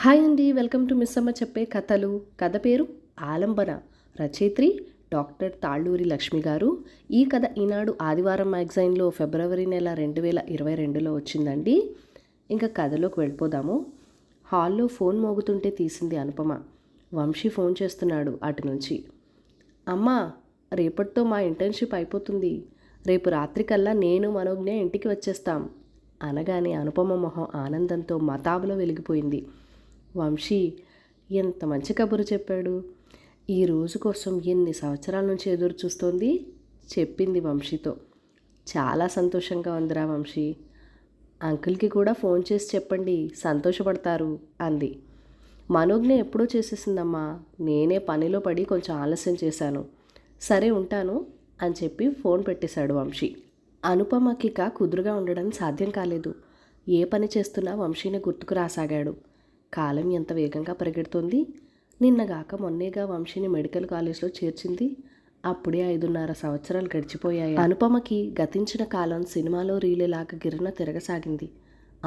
Hi అండి, welcome to miss అమ్మ చెప్పే కథలు. కథ పేరు ఆలంబన. రచయిత్రి డాక్టర్ తాళ్ళూరి లక్ష్మి గారు. ఈ కథ ఈనాడు ఆదివారం మ్యాగజైన్లో ఫిబ్రవరి నెల 2022లో వచ్చిందండి. ఇంకా కథలోకి వెళ్ళిపోదాము. హాల్లో ఫోన్ మోగుతుంటే తీసింది అనుపమ. వంశీ ఫోన్ చేస్తున్నాడు అటు నుంచి. అమ్మా, రేపటితో మా ఇంటర్న్షిప్ అయిపోతుంది. రేపు రాత్రికల్లా నేను మనోజ్ఞ ఇంటికి వచ్చేస్తాం అనగానే అనుపమ మొహం ఆనందంతో మతాబులో వెలిగిపోయింది. వంశీ ఎంత మంచి కబురు చెప్పాడు. ఈ రోజు కోసం ఎన్ని సంవత్సరాల నుంచి ఎదురు చూస్తోంది చెప్పింది వంశీతో. చాలా సంతోషంగా ఉందిరా వంశీ. అంకుల్కి కూడా ఫోన్ చేసి చెప్పండి, సంతోషపడతారు అంది. మనోజ్ఞ ఎప్పుడో చేసేసిందమ్మా, నేనే పనిలో పడి కొంచెం ఆలస్యం చేశాను. సరే ఉంటాను అని చెప్పి ఫోన్ పెట్టేశాడు వంశీ. అనుపమకిక కుదురుగా ఉండడం సాధ్యం కాలేదు. ఏ పని చేస్తున్నా వంశీని గుర్తుకు రాసాగాడు. కాలం ఎంత వేగంగా పరిగెడుతోంది. నిన్నగాక మొన్నేగా వంశీని మెడికల్ కాలేజ్లో చేర్చింది. అప్పుడే 5.5 సంవత్సరాలు గడిచిపోయాయి. అనుపమకి గతించిన కాలం సినిమాలో రీలేలాగా గిర్రన తిరగసాగింది.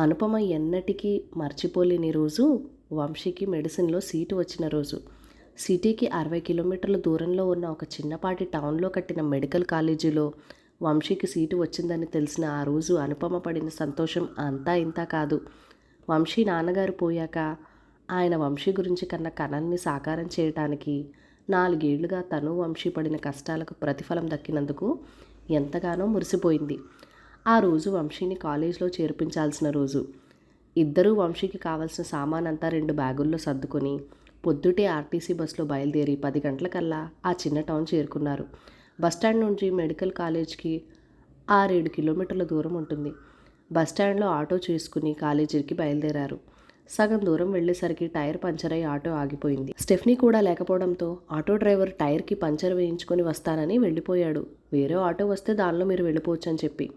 అనుపమ ఎన్నటికీ మర్చిపోలేని రోజు వంశీకి మెడిసిన్లో సీటు వచ్చిన రోజు. సిటీకి 60 కిలోమీటర్ల దూరంలో ఉన్న ఒక చిన్నపాటి టౌన్లో కట్టిన మెడికల్ కాలేజీలో వంశీకి సీటు వచ్చిందని తెలిసిన ఆ రోజు అనుపమ పడిన సంతోషం అంతా ఇంతా కాదు. వంశీ నాన్నగారు పోయాక ఆయన వంశీ గురించి కన్న కలల్ని సాకారం చేయటానికి 4 ఏళ్లుగా తను వంశీ పడిన కష్టాలకు ప్రతిఫలం దక్కినందుకు ఎంతగానో మురిసిపోయింది. ఆ రోజు వంశీని కాలేజ్లో చేర్పించాల్సిన రోజు. ఇద్దరూ వంశీకి కావాల్సిన సామానంతా 2 బ్యాగుల్లో సర్దుకొని పొద్దుటే ఆర్టీసీ బస్సులో బయలుదేరి 10 గంటలకల్లా ఆ చిన్న టౌన్ చేరుకున్నారు. బస్టాండ్ నుంచి మెడికల్ కాలేజ్కి 6-7 కిలోమీటర్ల దూరం ఉంటుంది. బస్టాండ్లో ఆటో చేసుకుని కాలేజీకి బయలుదేరారు. సగం దూరం వెళ్ళేసరికి టైర్ పంచర్ అయి ఆటో ఆగిపోయింది. స్టెఫ్నీ కూడా లేకపోవడంతో ఆటో డ్రైవర్ టైర్కి పంచర్ వేయించుకొని వస్తానని వెళ్ళిపోయాడు. వేరే ఆటో వస్తే దానిలో మీరు వెళ్ళిపోవచ్చు అని చెప్పి.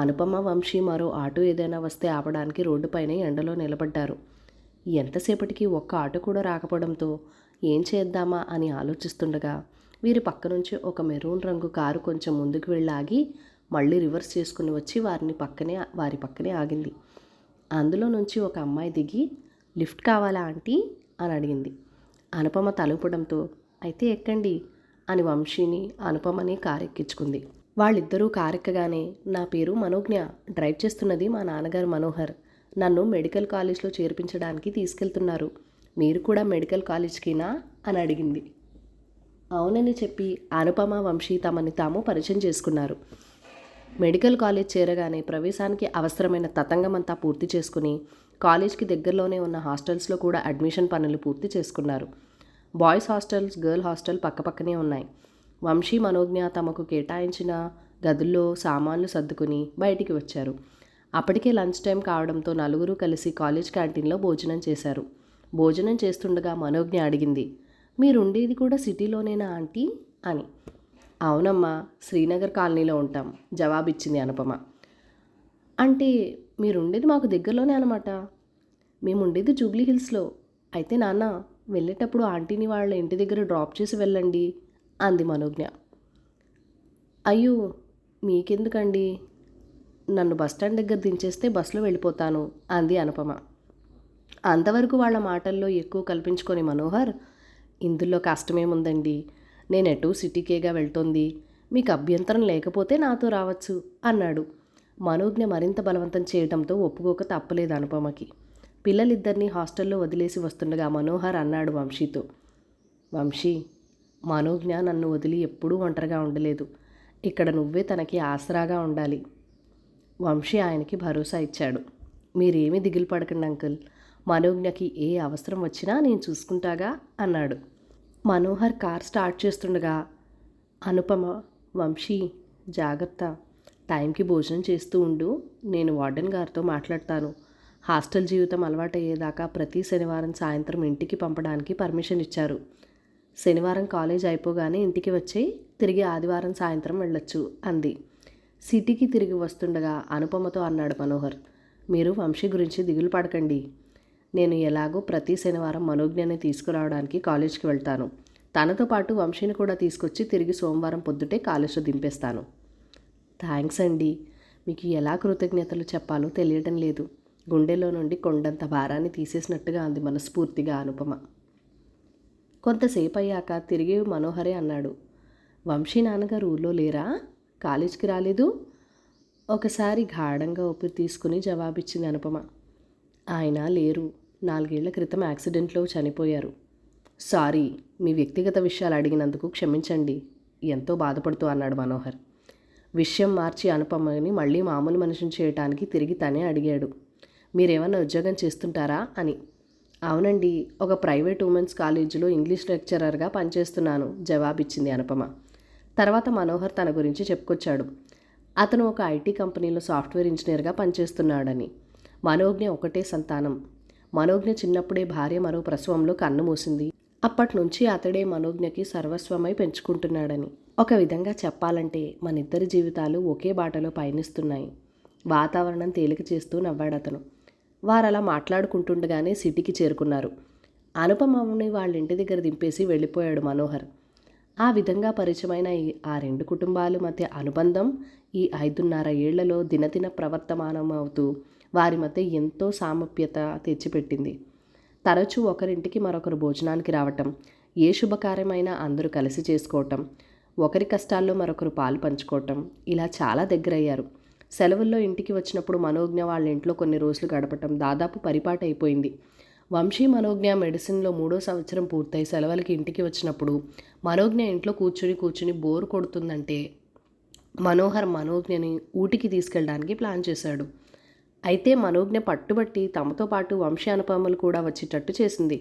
అనుపమ, వంశీ మరో ఆటో ఏదైనా వస్తే ఆపడానికి రోడ్డుపైనే ఎండలో నిలబడ్డారు. ఎంతసేపటికి ఒక్క ఆటో కూడా రాకపోవడంతో ఏం చేద్దామా అని ఆలోచిస్తుండగా వీరి పక్క నుంచి ఒక మెరూన్ రంగు కారు కొంచెం ముందుకు వెళ్ళాగి మళ్ళీ రివర్స్ చేసుకుని వచ్చి వారి పక్కనే ఆగింది. అందులో నుంచి ఒక అమ్మాయి దిగి, లిఫ్ట్ కావాలా ఆంటీ అని అడిగింది. అనుపమ తలుపడంతో అయితే ఎక్కండి అని వంశీని అనుపమని కారెక్కించుకుంది. వాళ్ళిద్దరూ కారెక్కగానే, నా పేరు మనోజ్ఞ, డ్రైవ్ చేస్తున్నది మా నాన్నగారు మనోహర్. నన్ను మెడికల్ కాలేజ్లో చేర్పించడానికి తీసుకెళ్తున్నారు. మీరు కూడా మెడికల్ కాలేజ్కినా అని అడిగింది. అవునని చెప్పి అనుపమ, వంశీ తమని తాము పరిచయం చేసుకున్నారు. మెడికల్ కాలేజ్ చేరగానే ప్రవేశానికి అవసరమైన తతంగమంతా పూర్తి చేసుకుని కాలేజ్కి దగ్గరలోనే ఉన్న హాస్టల్స్లో కూడా అడ్మిషన్ పనులు పూర్తి చేసుకున్నారు. బాయ్స్ హాస్టల్స్, గర్ల్ హాస్టల్ పక్కపక్కనే ఉన్నాయి. వంశీ, మనోజ్ఞ తమకు కేటాయించిన గదుల్లో సామాన్లు సర్దుకుని బయటికి వచ్చారు. అప్పటికే లంచ్ టైం కావడంతో నలుగురు కలిసి కాలేజ్ క్యాంటీన్లో భోజనం చేశారు. భోజనం చేస్తుండగా మనోజ్ఞ అడిగింది, మీరుండేది కూడా సిటీలోనేనా ఆంటీ అని. అవునమ్మా, శ్రీనగర్ కాలనీలో ఉంటాం జవాబిచ్చింది అనుపమ. అంటే మీరుండేది మాకు దగ్గరలోనే అనమాట. మేముండేది జూబ్లీ హిల్స్లో. అయితే నాన్న, వెళ్ళేటప్పుడు ఆంటీని వాళ్ళ ఇంటి దగ్గర డ్రాప్ చేసి వెళ్ళండి అంది మనోజ్ఞ. అయ్యో, మీకెందుకండి, నన్ను బస్టాండ్ దగ్గర దించేస్తే బస్సులో వెళ్ళిపోతాను అంది అనుపమ. అంతవరకు వాళ్ళ మాటల్లో ఎక్కువ కల్పించుకొని మనోహర్, ఇందులో కష్టమేముందండి, నేనెటూ సిటీకేగా వెళ్తోంది, మీకు అభ్యంతరం లేకపోతే నాతో రావచ్చు అన్నాడు. మనోజ్ఞ మరింత బలవంతం చేయడంతో ఒప్పుకోక తప్పలేదు అనుపమకి. పిల్లలిద్దరినీ హాస్టల్లో వదిలేసి వస్తుండగా మనోహర్ అన్నాడు వంశీతో, వంశీ, మనోజ్ఞ నన్ను వదిలి ఎప్పుడూ ఒంటరిగా ఉండలేదు. ఇక్కడ నువ్వే తనకి ఆసరాగా ఉండాలి. వంశీ ఆయనకి భరోసా ఇచ్చాడు. మీరేమీ దిగులు పడకండి అంకుల్, మనోజ్ఞకి ఏ అవసరం వచ్చినా నేను చూసుకుంటాగా అన్నాడు. మనోహర్ కార్ స్టార్ట్ చేస్తుండగా అనుపమ, వంశీ జాగ్రత్త, టైంకి భోజనం చేస్తూ ఉండు, నేను వార్డెన్ గారితో మాట్లాడతాను. హాస్టల్ జీవితం అలవాటయ్యేదాకా ప్రతి శనివారం సాయంత్రం ఇంటికి పంపడానికి పర్మిషన్ ఇచ్చారు. శనివారం కాలేజ్ అయిపోగానే ఇంటికి వచ్చి తిరిగి ఆదివారం సాయంత్రం వెళ్ళొచ్చు అంది. సిటీకి తిరిగి వస్తుండగా అనుపమతో అన్నాడు మనోహర్, మీరు వంశీ గురించి దిగులు పడకండి. నేను ఎలాగో ప్రతి శనివారం మనోజ్ఞని తీసుకురావడానికి కాలేజ్కి వెళ్తాను. తనతో పాటు వంశీని కూడా తీసుకొచ్చి తిరిగి సోమవారం పొద్దుటే కాలేజ్లో దింపేస్తాను. థ్యాంక్స్ అండి, మీకు ఎలా కృతజ్ఞతలు చెప్పాలో తెలియడం లేదు. గుండెలో నుండి కొండంత భారాన్ని తీసేసినట్టుగా అంది మనస్ఫూర్తిగా అనుపమ. కొంతసేపు అయ్యాక తిరిగి మనోహరే అన్నాడు, వంశీ నాన్నగారు ఊళ్ళో లేరా? కాలేజీకి రాలేదు? ఒకసారి గాఢంగా ఊపిరి తీసుకుని జవాబిచ్చింది అనుపమ. ఆయన లేరు, 4 ఏళ్ల క్రితం యాక్సిడెంట్లో చనిపోయారు. సారీ, మీ వ్యక్తిగత విషయాలు అడిగినందుకు క్షమించండి, ఎంతో బాధపడుతూ అన్నాడు మనోహర్. విషయం మార్చి అనుపమని మళ్ళీ మామూలు మనిషిని చేయటానికి తిరిగి తనే అడిగాడు, మీరేమన్నా ఉద్యోగం చేస్తుంటారా అని. అవునండి, ఒక ప్రైవేట్ ఉమెన్స్ కాలేజీలో ఇంగ్లీష్ లెక్చరర్గా పనిచేస్తున్నాను, జవాబిచ్చింది అనుపమ. తర్వాత మనోహర్ తన గురించి చెప్పుకొచ్చాడు. అతను ఒక ఐటీ కంపెనీలో సాఫ్ట్వేర్ ఇంజనీర్గా పనిచేస్తున్నాడని. మనోజ్ఞ ఒకటే సంతానం. మనోజ్ఞ చిన్నప్పుడే భార్య మరో ప్రసవంలో కన్ను మూసింది. అప్పటి నుంచి అతడే మనోజ్ఞకి సర్వస్వమై పెంచుకుంటున్నాడని. ఒక విధంగా చెప్పాలంటే మనిద్దరి జీవితాలు ఒకే బాటలో పయనిస్తున్నాయి. వాతావరణం తేలిక చేస్తూ నవ్వాడతను. వారలా మాట్లాడుకుంటుండగానే సిటీకి చేరుకున్నారు. అనుపమని వాళ్ళ ఇంటి దగ్గర దింపేసి వెళ్ళిపోయాడు మనోహర్. ఆ విధంగా పరిచయమైన ఆ 2 కుటుంబాల మధ్య అనుబంధం ఈ 5.5 ఏళ్లలో దినదిన ప్రవర్తమానం అవుతూ వారి మధ్య ఎంతో సామీప్యత తెచ్చిపెట్టింది. తరచూ ఒకరింటికి మరొకరు భోజనానికి రావటం, ఏ శుభకార్యమైనా అందరూ కలిసి చేసుకోవటం, ఒకరి కష్టాల్లో మరొకరు పాలు పంచుకోవటం, ఇలా చాలా దగ్గరయ్యారు. సెలవుల్లో ఇంటికి వచ్చినప్పుడు మనోజ్ఞ వాళ్ళ ఇంట్లో కొన్ని రోజులు గడపటం దాదాపు పరిపాటి అయిపోయింది. వంశీ మనోజ్ఞ మెడిసిన్లో 3వ సంవత్సరం పూర్తయి సెలవులకి ఇంటికి వచ్చినప్పుడు మనోజ్ఞ ఇంట్లో కూర్చుని బోరు కొడుతుందంటే మనోజ్ఞని ఊటికి తీసుకెళ్ళడానికి ప్లాన్ చేశాడు. అయితే మనోజ్ఞ పట్టుబట్టి తమతో పాటు వంశీ అనుపమలు కూడా వచ్చేటట్టు చేసింది.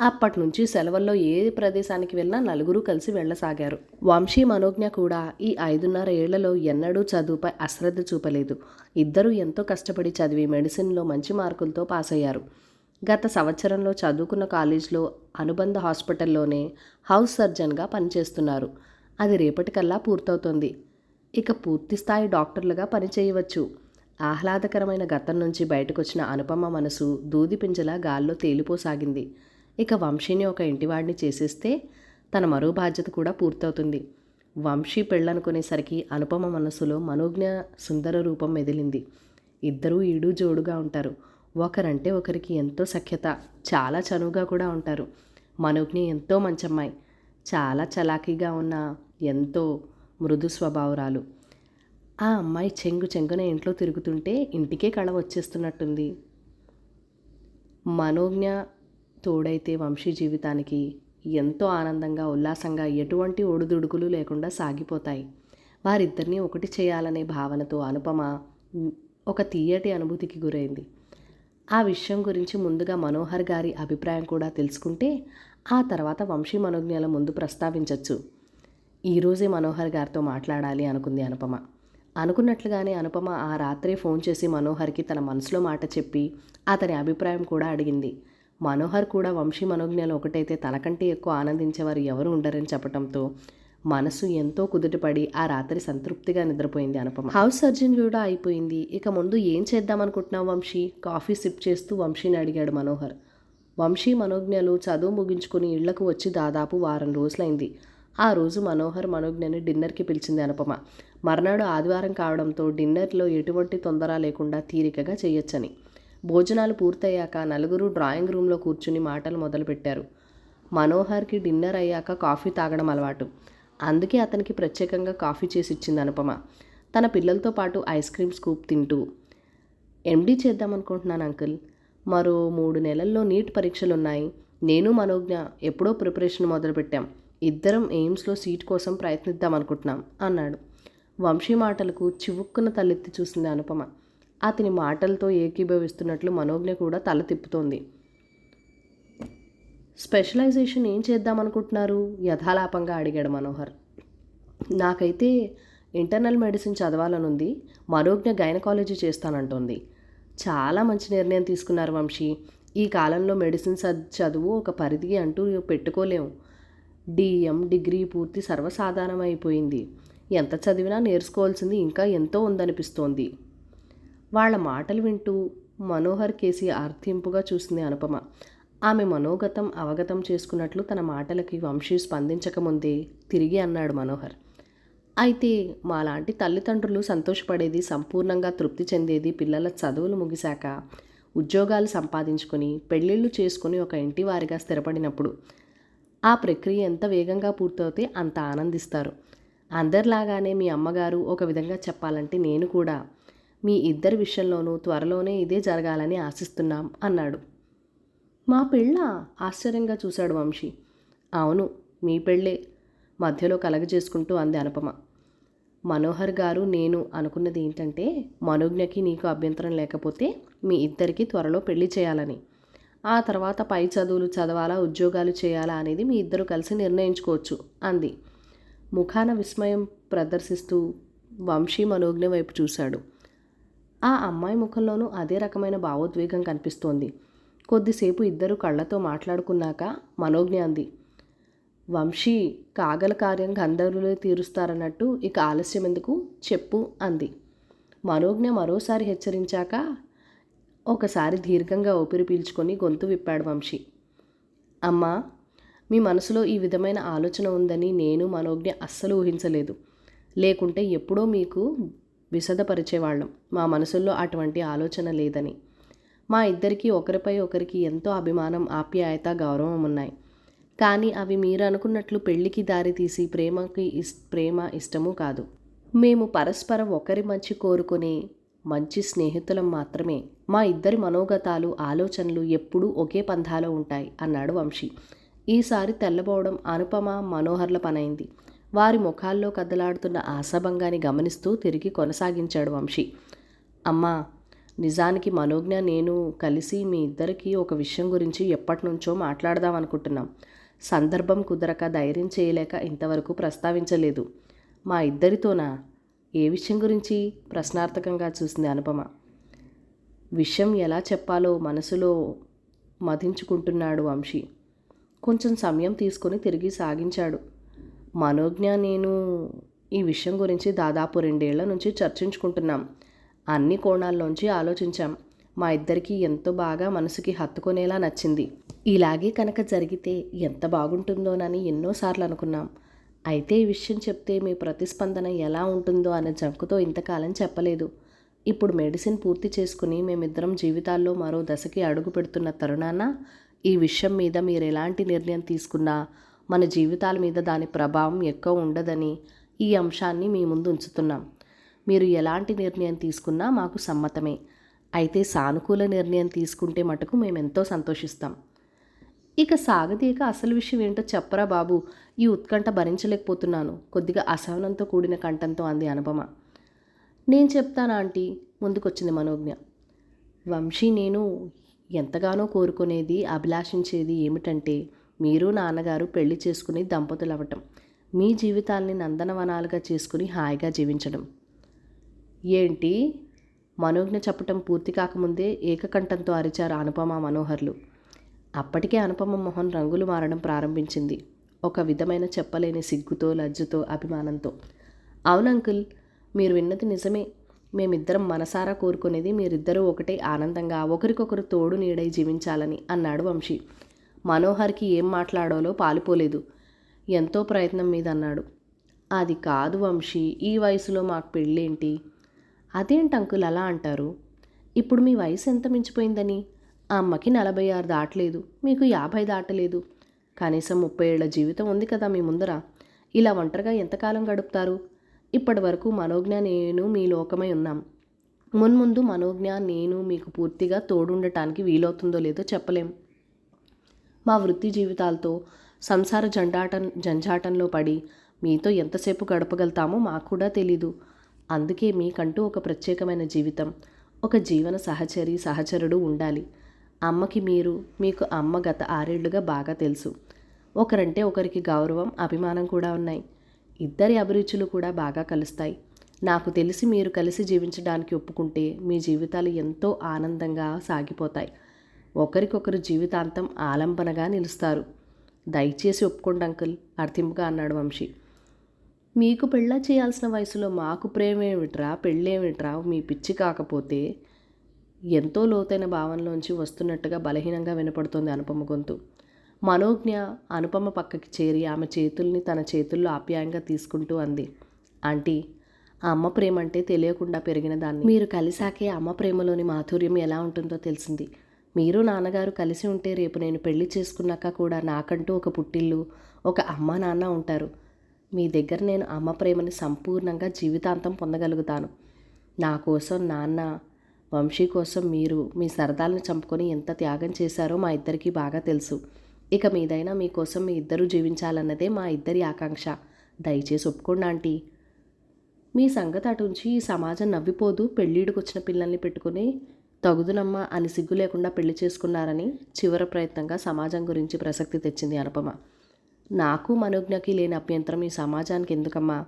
అప్పటి నుంచి సెలవుల్లో ఏ ప్రదేశానికి వెళ్ళినా నలుగురు కలిసి వెళ్ళసాగారు. వంశీ మనోజ్ఞ కూడా ఈ 5.5 ఏళ్లలో ఎన్నడూ చదువుపై అశ్రద్ధ చూపలేదు. ఇద్దరూ ఎంతో కష్టపడి చదివి మెడిసిన్లో మంచి మార్కులతో పాస్ అయ్యారు. గత సంవత్సరంలో చదువుకున్న కాలేజ్లో అనుబంధ హాస్పిటల్లోనే హౌస్ సర్జన్గా పనిచేస్తున్నారు. అది రేపటికల్లా పూర్తవుతుంది. ఇక పూర్తిస్థాయి డాక్టర్లుగా పనిచేయవచ్చు. ఆహ్లాదకరమైన గతం నుంచి బయటకొచ్చిన అనుపమ మనసు దూది పింజలా గాల్లో తేలిపోసాగింది. ఇక వంశీని ఒక ఇంటివాడిని చేసేస్తే తన మరో బాధ్యత కూడా పూర్తవుతుంది. వంశీ పెళ్ళనుకునేసరికి అనుపమ మనసులో మనోజ్ఞ సుందర రూపం మెదిలింది. ఇద్దరూ ఈడు జోడుగా ఉంటారు. ఒకరంటే ఒకరికి ఎంతో సఖ్యత, చాలా చనువుగా కూడా ఉంటారు. మనోజ్ఞ ఎంతో మంచమ్మాయి, చాలా చలాకీగా ఉన్న ఎంతో మృదు స్వభావరాలు. ఆ అమ్మాయి చెంగున ఇంట్లో తిరుగుతుంటే ఇంటికే కళ వచ్చేస్తున్నట్టుంది. మనోజ్ఞ తోడైతే వంశీ జీవితానికి ఎంతో ఆనందంగా, ఉల్లాసంగా, ఎటువంటి ఒడిదుడుకులు లేకుండా సాగిపోతాయి. వారిద్దరినీ ఒకటి చేయాలనే భావనతో అనుపమ ఒక తీయటి అనుభూతికి గురైంది. ఆ విషయం గురించి ముందుగా మనోహర్ గారి అభిప్రాయం కూడా తెలుసుకుంటే ఆ తర్వాత వంశీ మనోజ్ఞల ముందు ప్రస్తావించవచ్చు. ఈరోజే మనోహర్ గారితో మాట్లాడాలి అనుకుంది అనుపమ. అనుకున్నట్లుగానే అనుపమ ఆ రాత్రే ఫోన్ చేసి మనోహర్కి తన మనసులో మాట చెప్పి అతని అభిప్రాయం కూడా అడిగింది. మనోహర్ కూడా వంశీ మనోజ్ఞలు ఒకటైతే తనకంటే ఎక్కువ ఆనందించేవారు ఎవరు ఉండరని చెప్పడంతో మనసు ఎంతో కుదుటపడి ఆ రాత్రి సంతృప్తిగా నిద్రపోయింది అనుపమ. హౌస్ సర్జన్ కూడా అయిపోయింది. ఇక ముందు ఏం చేద్దామనుకుంటున్నావు వంశీ? కాఫీ సిప్ చేస్తూ వంశీని అడిగాడు మనోహర్. వంశీ మనోజ్ఞలు చదువు ముగించుకుని ఇళ్లకు వచ్చి దాదాపు వారం రోజులైంది. ఆ రోజు మనోహర్ మనోజ్ఞని డిన్నర్కి పిలిచింది అనుపమ. మర్నాడు ఆదివారం కావడంతో డిన్నర్లో ఎటువంటి తొందర లేకుండా తీరికగా చేయొచ్చని. భోజనాలు పూర్తయ్యాక నలుగురు డ్రాయింగ్ రూమ్లో కూర్చుని మాటలు మొదలుపెట్టారు. మనోహర్కి డిన్నర్ అయ్యాక కాఫీ తాగడం అలవాటు. అందుకే అతనికి ప్రత్యేకంగా కాఫీ చేసి ఇచ్చింది అనుపమ. తన పిల్లలతో పాటు ఐస్ క్రీమ్ స్కూప్ తింటూ, ఎండీ చేద్దామనుకుంటున్నాను అంకుల్. మరో 3 నెలల్లో నీట్ పరీక్షలున్నాయి. నేను మనోజ్ఞ ఎప్పుడో ప్రిపరేషన్ మొదలుపెట్టాం. ఇద్దరం ఎయిమ్స్లో సీట్ కోసం ప్రయత్నిద్దామనుకుంటున్నాం అన్నాడు. వంశీ మాటలకు చివుక్కున తలెత్తి చూసింది అనుపమ. అతని మాటలతో ఏకీభవిస్తున్నట్లు మనోజ్ఞ కూడా తల తిప్పుతోంది. స్పెషలైజేషన్ ఏం చేద్దామనుకుంటున్నారు? యథాలాపంగా అడిగాడు మనోహర్. నాకైతే ఇంటర్నల్ మెడిసిన్ చదవాలనుంది. మనోజ్ఞ గైనకాలజీ చేస్తానంటోంది. చాలా మంచి నిర్ణయం తీసుకున్నారు వంశీ. ఈ కాలంలో మెడిసిన్ చదువు ఒక పరిధి అంటూ పెట్టుకోలేము. డిఎం డిగ్రీ పూర్తి సర్వసాధారణమైపోయింది. ఎంత చదివినా నేర్చుకోవాల్సింది ఇంకా ఎంతో ఉందనిపిస్తోంది. వాళ్ళ మాటలు వింటూ మనోహర్ కేసి అర్థింపుగా చూసింది అనుపమ. ఆమె మనోగతం అవగతం చేసుకున్నట్లు తన మాటలకి వంశీ స్పందించకముందే తిరిగి అన్నాడు మనోహర్. అయితే మాలాంటి తల్లిదండ్రులు సంతోషపడేది, సంపూర్ణంగా తృప్తి చెందేది పిల్లల చదువులు ముగిశాక ఉద్యోగాలు సంపాదించుకొని పెళ్ళిళ్ళు చేసుకుని ఒక ఇంటి వారిగా స్థిరపడినప్పుడు. ఆ ప్రక్రియ ఎంత వేగంగా పూర్తవుతే అంత ఆనందిస్తారు. అందరిలాగానే మీ అమ్మగారు, ఒక విధంగా చెప్పాలంటే నేను కూడా మీ ఇద్దరి విషయంలోనూ త్వరలోనే ఇదే జరగాలని ఆశిస్తున్నాం అన్నాడు. మా పెళ్ళా? ఆశ్చర్యంగా చూశాడు వంశీ. అవును, మీ పెళ్ళే మధ్యలో కలగజేసుకుంటూ అంది అనుపమ. మనోహర్ గారు, నేను అనుకున్నది ఏంటంటే మనోజ్ఞకి నీకు అభ్యంతరం లేకపోతే మీ ఇద్దరికీ త్వరలో పెళ్లి చేయాలని. ఆ తర్వాత పై చదువులు చదవాలా, ఉద్యోగాలు చేయాలా అనేది మీ ఇద్దరు కలిసి నిర్ణయించుకోవచ్చు అంది. ముఖాన విస్మయం ప్రదర్శిస్తూ వంశీ మనోజ్ఞ వైపు చూశాడు. ఆ అమ్మాయి ముఖంలోనూ అదే రకమైన భావోద్వేగం కనిపిస్తోంది. కొద్దిసేపు ఇద్దరు కళ్ళతో మాట్లాడుకున్నాక మనోజ్ఞ అంది, వంశీ, కాగల కార్యం గంధర్వులే తీరుస్తారన్నట్టు ఇక ఆలస్యం ఎందుకు చెప్పు అంది. మనోజ్ఞ మరోసారి హెచ్చరించాక ఒకసారి దీర్ఘంగా ఊపిరి పీల్చుకొని గొంతు విప్పాడు వంశీ. అమ్మా, మీ మనసులో ఈ విధమైన ఆలోచన ఉందని నేను, మనోజ్ఞ అస్సలు ఊహించలేదు. లేకుంటే ఎప్పుడో మీకు విశదపరిచేవాళ్ళం మా మనసుల్లో అటువంటి ఆలోచన లేదని. మా ఇద్దరికీ ఒకరిపై ఒకరికి ఎంతో అభిమానం, ఆప్యాయత, గౌరవం ఉన్నాయి. కానీ అవి మీరు అనుకున్నట్లు పెళ్లికి దారితీసి ప్రేమ ఇష్టము కాదు. మేము పరస్పరం ఒకరి మంచి కోరుకునే మంచి స్నేహితులం మాత్రమే. మా ఇద్దరి మనోగతాలు, ఆలోచనలు ఎప్పుడూ ఒకే పంథాలో ఉంటాయి అన్నాడు వంశీ. ఈసారి తెల్లబోవడం అనుపమ, మనోహర్ల పనైంది. వారి ముఖాల్లో కదలాడుతున్న ఆశాభంగాన్ని గమనిస్తూ తిరిగి కొనసాగించాడు వంశీ. అమ్మా, నిజానికి మనోజ్ఞ నేను కలిసి మీ ఇద్దరికీ ఒక విషయం గురించి ఎప్పటినుంచో మాట్లాడదాం అనుకుంటున్నాం. సందర్భం కుదరక, ధైర్యం చేయలేక ఇంతవరకు ప్రస్తావించలేదు. మా ఇద్దరితోనా? ఏ విషయం గురించి? ప్రశ్నార్థకంగా చూసింది అనుపమ. విషయం ఎలా చెప్పాలో మనసులో మధించుకుంటున్నాడు వంశీ. కొంచెం సమయం తీసుకొని తిరిగి సాగించాడు. మనోజ్ఞ నేను ఈ విషయం గురించి దాదాపు 2 ఏళ్ల నుంచి చర్చించుకుంటున్నాం. అన్ని కోణాల్లోంచి ఆలోచించాం. మా ఇద్దరికీ ఎంతో బాగా మనసుకి హత్తుకునేలా నచ్చింది. ఇలాగే కనుక జరిగితే ఎంత బాగుంటుందోనని ఎన్నోసార్లు అనుకున్నాం. అయితే ఈ విషయం చెప్తే మీ ప్రతిస్పందన ఎలా ఉంటుందో అనే జంకుతో ఇంతకాలం చెప్పలేదు. ఇప్పుడు మెడిసిన్ పూర్తి చేసుకుని మేమిద్దరం జీవితాల్లో మరో దశకి అడుగు పెడుతున్న తరుణాన ఈ విషయం మీద మీరు ఎలాంటి నిర్ణయం తీసుకున్నా మన జీవితాల మీద దాని ప్రభావం ఎక్కువ ఉండదని ఈ అంశాన్ని మీ ముందు ఉంచుతున్నాం. మీరు ఎలాంటి నిర్ణయం తీసుకున్నా మాకు సమ్మతమే. అయితే సానుకూల నిర్ణయం తీసుకుంటే మటుకు మేమెంతో సంతోషిస్తాం. ఇక సాగదీక అసలు విషయం ఏంటో చెప్పరా బాబు, ఈ ఉత్కంఠ భరించలేకపోతున్నాను కొద్దిగా అసహనంతో కూడిన కంఠంతో అంది అనుపమ. నేను చెప్తాను ఆంటీ, ముందుకొచ్చింది మనోజ్ఞ. వంశీ, నేను ఎంతగానో కోరుకునేది, అభిలాషించేది ఏమిటంటే మీరు నాన్నగారు పెళ్లి చేసుకుని దంపతులవ్వటం, మీ జీవితాల్ని నందనవనాలుగా చేసుకుని హాయిగా జీవించడం. ఏంటి? మనోజ్ఞ చెప్పటం పూర్తి కాకముందే ఏకకంఠంతో అరిచారు అనుపమ, మనోహర్లు. అప్పటికే అనుపమ మొహం రంగులు మారడం ప్రారంభించింది. ఒక విధమైన చెప్పలేని సిగ్గుతో, లజ్జతో, అభిమానంతో. అవును అంకుల్, మీరు విన్నది నిజమే. మేమిద్దరం మనసారా కోరుకునేది మీరిద్దరూ ఒకటే ఆనందంగా ఒకరికొకరు తోడు నీడై జీవించాలని అన్నాడు వంశీ. మనోహర్కి ఏం మాట్లాడాలో పాలుపోలేదు. ఎంతో ప్రయత్నం మీద అన్నాడు. అది కాదు వంశీ, ఈ వయసులో మాకు పెళ్ళేంటి? అదేంటి అంకుల్ అలా అంటారు? ఇప్పుడు మీ వయసు ఎంత మించిపోయిందని? ఆ అమ్మకి 46 దాటలేదు, మీకు 50 దాటలేదు. కనీసం 30 ఏళ్ల జీవితం ఉంది కదా మీ ముందర. ఇలా ఒంటరిగా ఎంతకాలం గడుపుతారు? ఇప్పటి వరకు మనోజ్ఞ నేను మీ లోకమై ఉన్నాం. మున్ముందు మనోజ్ఞ నేను మీకు పూర్తిగా తోడుండటానికి వీలవుతుందో లేదో చెప్పలేం. మా వృత్తి జీవితాలతో సంసార జంజాటంలో పడి మీతో ఎంతసేపు గడపగలుగుతామో మాకు కూడా తెలీదు. అందుకే మీకంటూ ఒక ప్రత్యేకమైన జీవితం, ఒక జీవన సహచరుడు ఉండాలి. అమ్మకి మీరు, మీకు అమ్మ గత 6 ఏళ్లుగా బాగా తెలుసు. ఒకరంటే ఒకరికి గౌరవం, అభిమానం కూడా ఉన్నాయి. ఇద్దరి అభిరుచులు కూడా బాగా కలుస్తాయి. నాకు తెలిసి మీరు కలిసి జీవించడానికి ఒప్పుకుంటే మీ జీవితాలు ఎంతో ఆనందంగా సాగిపోతాయి. ఒకరికొకరు జీవితాంతం ఆలంబనగా నిలుస్తారు. దయచేసి ఒప్పుకోండి అంకుల్, అర్థింపుగా అన్నాడు వంశీ. మీకు పెళ్ళ చేయాల్సిన వయసులో మాకు ప్రేమేమిట్రా, పెళ్ళేమిట్రా మీ పిచ్చి కాకపోతే? ఎంతో లోతైన భావనలోంచి వస్తున్నట్టుగా బలహీనంగా వినపడుతోంది అనుపమ గొంతు. మనోజ్ఞ అనుపమ పక్కకి చేరి ఆమె చేతుల్ని తన చేతుల్లో ఆప్యాయంగా తీసుకుంటూ అంది. ఆంటీ, ఆ అమ్మ ప్రేమ అంటే తెలియకుండా పెరిగిన దాన్ని. మీరు కలిసాకే అమ్మ ప్రేమలోని మాధుర్యం ఎలా ఉంటుందో తెలిసింది. మీరు నాన్నగారు కలిసి ఉంటే రేపు నేను పెళ్లి చేసుకున్నాక కూడా నాకంటూ ఒక పుట్టిల్లు, ఒక అమ్మ నాన్న ఉంటారు. మీ దగ్గర నేను అమ్మ ప్రేమని సంపూర్ణంగా జీవితాంతం పొందగలుగుతాను. నా కోసం నాన్న, వంశీ కోసం మీరు మీ సరదాలను చంపుకొని ఎంత త్యాగం చేశారో మా ఇద్దరికీ బాగా తెలుసు. ఇక మీదైనా మీకోసం మీ ఇద్దరూ జీవించాలన్నదే మా ఇద్దరి ఆకాంక్ష. దయచేసి ఒప్పుకోండి ఆంటీ. మీ సంగతి అటుంచి ఈ సమాజం నవ్విపోదు పెళ్ళిడికి వచ్చిన పిల్లల్ని పెట్టుకుని తగుదునమ్మా అని సిగ్గు లేకుండా పెళ్లి చేసుకున్నారని చివరి ప్రయత్నంగా సమాజం గురించి ప్రసక్తి తెచ్చింది అనుపమ. నాకు మనోజ్ఞకి లేని అభ్యంతరం ఈ సమాజానికి ఎందుకమ్మా?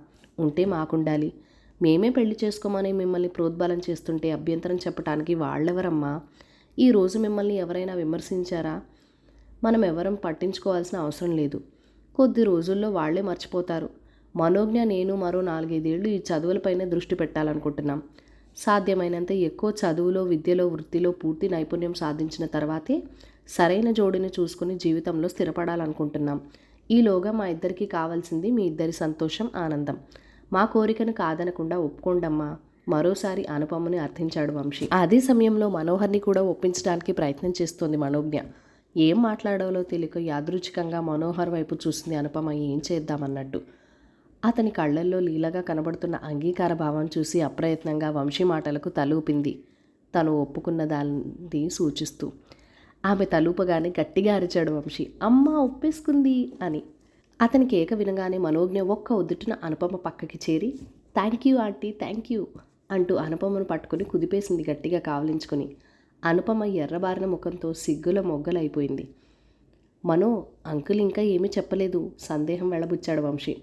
ఉంటే మాకుండాలి. మేమే పెళ్లి చేసుకోమని మిమ్మల్ని ప్రోద్బలం చేస్తుంటే అభ్యంతరం చెప్పడానికి వాళ్ళెవరమ్మా? ఈరోజు మిమ్మల్ని ఎవరైనా విమర్శించారా? మనం ఎవరం పట్టించుకోవాల్సిన అవసరం లేదు. కొద్ది రోజుల్లో వాళ్లే మర్చిపోతారు. మనోజ్ఞ, నేను మరో 4-5 ఏళ్ళు ఈ చదువులపైనే దృష్టి పెట్టాలనుకుంటున్నాం. సాధ్యమైనంత ఎక్కువ చదువులో, విద్యలో, వృత్తిలో పూర్తి నైపుణ్యం సాధించిన తర్వాతే సరైన జోడిని చూసుకుని జీవితంలో స్థిరపడాలనుకుంటున్నాం. ఈలోగా మా ఇద్దరికీ కావాల్సింది మీ ఇద్దరి సంతోషం, ఆనందం. మా కోరికను కాదనకుండా ఒప్పుకోండమ్మా. మరోసారి అనుపమని అర్థించాడు వంశీ. అదే సమయంలో మనోహర్ని కూడా ఒప్పించడానికి ప్రయత్నం చేస్తోంది మనోజ్ఞ. ఏం మాట్లాడాలో తెలియక యాదృచ్ఛికంగా మనోహర్ వైపు చూసింది అనుపమ. ఏం చేద్దామన్నట్టు. అతని కళ్ళల్లో లీలగా కనబడుతున్న అంగీకార భావం చూసి అప్రయత్నంగా వంశీ మాటలకు తలూపింది, తను ఒప్పుకున్న దాన్ని సూచిస్తూ. ఆమె తలూపగానే గట్టిగా అరిచాడు వంశీ, అమ్మ ఒప్పేసుకుంది అని. అతని కేక వినగానే మనోజ్ఞ ఒక్క ఉద్దుటిన అనుపమ పక్కకి చేరి, thank you aunty, thank you అంటూ అనుపమను పట్టుకుని కుదిపేసింది గట్టిగా కావలించుకొని. అనుపమ ఎర్రబారిన ముఖంతో సిగ్గుల మొగ్గలైపోయింది. మనో, అంకుల్ ఇంకా ఏమీ చెప్పలేదు, సందేహం వెళ్ళబుచ్చాడు వంశీ.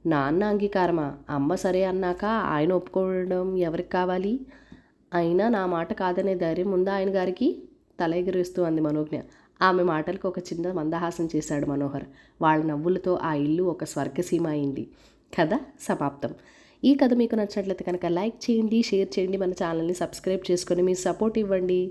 నాన్న అంగీకారమా? అమ్మ సరే అన్నాక ఆయన ఒప్పుకోవడం ఎవరికి కావాలి? అయినా నా మాట కాదనే ధైర్యం ఉందా ఆయన గారికి? తల ఎగురేస్తూ అంది మనోజ్ఞ. ఆమె మాటలకు ఒక చిన్న మందహాసం చేశాడు మనోహర్. వాళ్ళ నవ్వులతో ఆ ఇల్లు ఒక స్వర్గసీమ అయింది. కథ సమాప్తం. ఈ కథ మీకు నచ్చినట్లయితే కనుక లైక్ చేయండి, షేర్ చేయండి, మన ఛానల్ని సబ్స్క్రైబ్ చేసుకొని మీ సపోర్ట్ ఇవ్వండి.